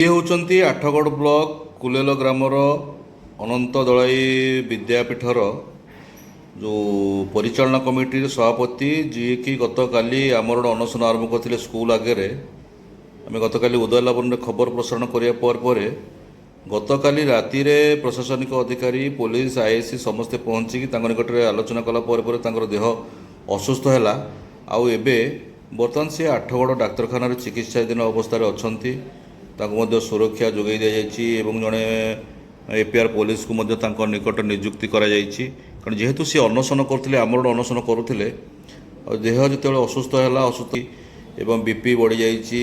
ये होचंती Athgarh block कुलेल grammar अनंत दलाई विद्यापीठर जो परिचालना committee सभापति जी कि गत काली आमर अनशन आरंभ करते स्कूल आगे आम गत काली उदय लावन खबर प्रसारण करने पर गत काली राति प्रशासनिक अधिकारी पुलिस आईएससी समस्ते पहुँचिकी निकट में आलोचना कला देह असुस्थ है आउ एबे बर्तमान से आठगड़ डाक्तखाना चिकित्साधीन अवस्था अच्छी सुरक्षा जोगाई दी जड़े एपीआर पुलिस को निकट नियुक्ति कारण जेहेतु सी अनशन करते आमर अनशन करुले देह जो असुस्थ है असुस्थ एवं बीपी बढ़ी जाइए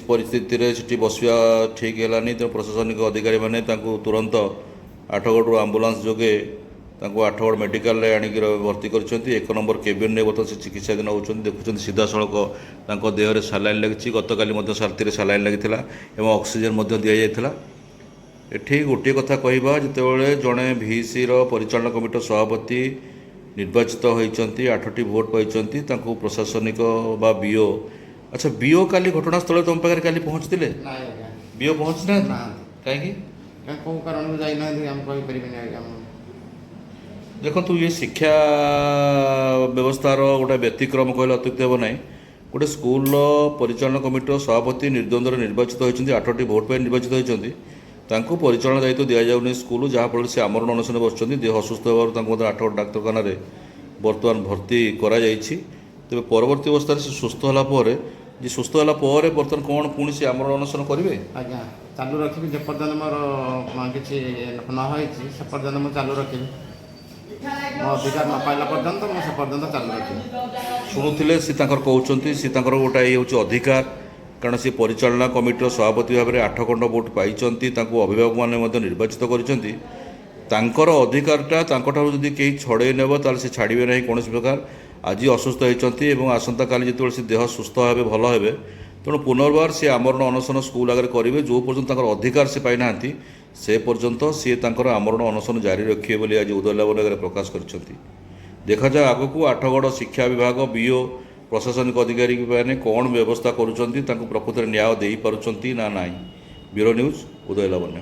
परिस्थिति बसवा ठीक है तेणु प्रशासनिक अधिकारी मैंने तुरंत आठगढ़ आंबुलांस जोगे आठगढ़ मेडिकल आणिक भर्ती कर एक नंबर केबिन में बर्तमान से चिकित्साधीन होती देखुं सीधा सड़क देहरे सालाइन लगी गत काली साथी सालाइन लगी ऑक्सीजन दि जाता एठी गोटे कथा कहवा जिते जड़े भिसी परिचालन कमिटी सभापति निर्वाचित होती 8टी भोट पाई प्रशासनिक बा बीओ अच्छा बीओ काली घटनास्थल तुम पाखे काली पहुँचते बीओ पहुँचना कहीं देखो ये शिक्षा व्यवस्थार गोटे व्यतिक्रम कहले अत्युक्ति हे ना गोटे स्कूल परिचालन कमिटी सभापति निर्द्वंद्व निर्वाचित होती 8टी भोट पर निर्वाचित होती परिचालन दायित्व दि जाऊनी स्कूल जहाँफल से आमरण अनशन बस देह असुस्थ होवर आठगड़ डाक्तखाना बर्तमान भर्ती कर तेज परवर्त अवस्था से सुस्थ होगापर जी सुस्थ होगापर बर्तमान कौन पुणी से आमरण अनशन करेंगे आज्ञा चालू रखी जेपर्यंत मोर किसी न पर्यटन मुझे चालू रखी मो अधिकार न पाइला पर्यंत मुझे पर्यटन चालू रखी शुणुले सी कहते सी गोटे ये हूँ अधिकार कारण सी परिचालना कमिटी सभापति भाव में 8 खंड भोट पाई अभिभावक मैंने निर्वाचित कर अधिकारटा जदि कहीं छड़े नेब ताल से छाड़े ना कौन प्रकार आज असुस्थ होती आसंता काली जो सी देह सुस्थ हे भल हे तेणु पुनर्बार सी आमरण अनशन स्कूल आगे करेंगे जो पर्यंत अधिकार से पाई ना से पर्यंत सी आमरण अनशन जारी रखिए बोली आज उदय लावन प्रकाश कर देखा जाए आग को आठगड़ शिक्षा विभाग बीओ प्रशासनिक अधिकारी मैंने कौन व्यवस्था करुँच प्रकृत न्याय दे पार्टी ना ना ब्यूरो न्यूज उदय लावण्य।